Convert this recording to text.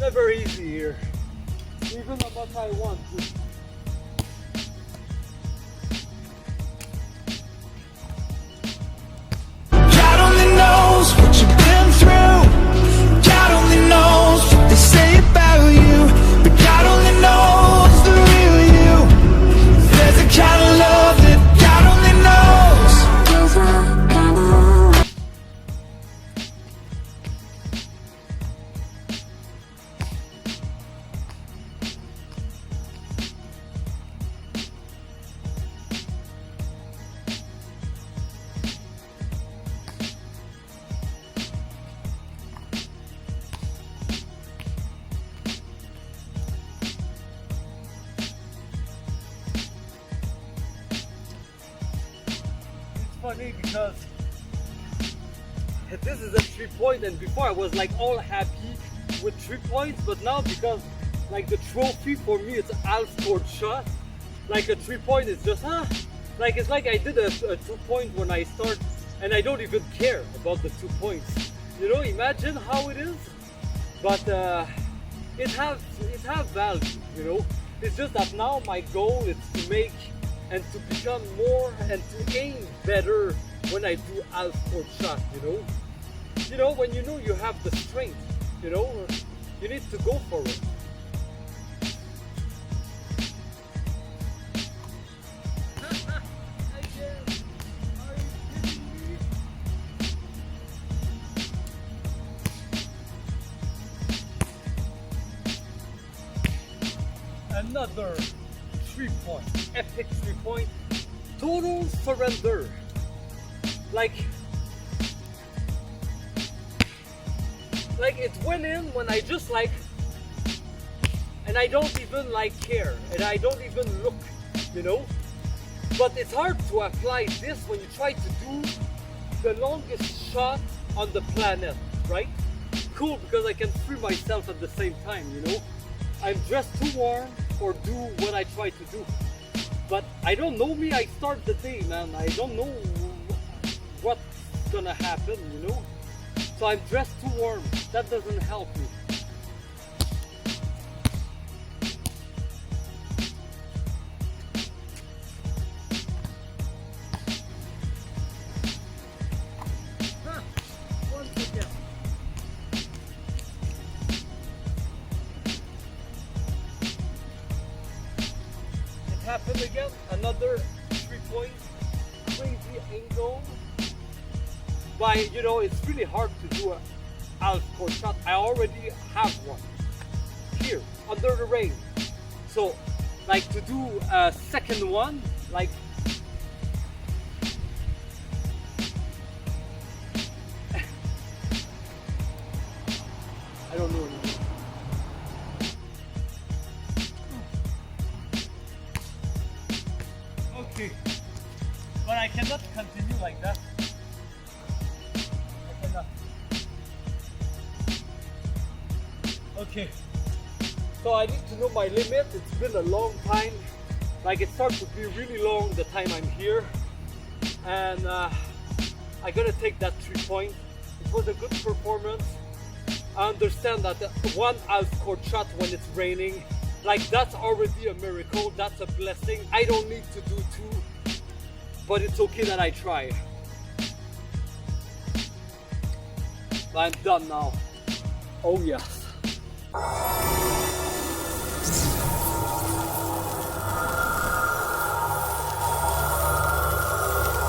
never easy here. Even how much I want to. God only knows what you've been through. God only knows what they say about you. But God only knows the real you. There's a kind of love that God only knows. Funny because this is a 3-point, and before I was like all happy with 3 points, but now because like the trophy for me it's a half scored shot, like a 3-point is just like it's like I did a 2-point when I start and I don't even care about the 2 points, you know. Imagine how it is. But it have value, you know. It's just that now my goal is to make and to become more and to aim better when I do half court shot, you know. You know, when you know you have the strength, you know, you need to go for it. Another 3-point, epic 3-point, total surrender. Like it went in when I just like, and I don't even like care, and I don't even look, you know. But it's hard to apply this when you try to do the longest shot on the planet, right? Cool, because I can free myself at the same time, you know. I'm dressed too warm or do what I try to do. But I don't know me, I start the day, man. I don't know what's gonna happen, you know. So I'm dressed too warm. That doesn't help me. Once again. Happened again, another 3-point, crazy angle. But you know, it's really hard to do a half court shot. I already have one here under the rain. So, like to do a second one, like I don't know anymore. Okay, but I cannot continue like that. I cannot. Okay, so I need to know my limit. It's been a long time. Like it starts to be really long the time I'm here, and I gotta take that 3-point. It was a good performance. I understand that one half court shot when it's raining, like that's already a miracle, that's a blessing. I don't need to do 2, but it's okay that I try. I'm done now. Oh yes.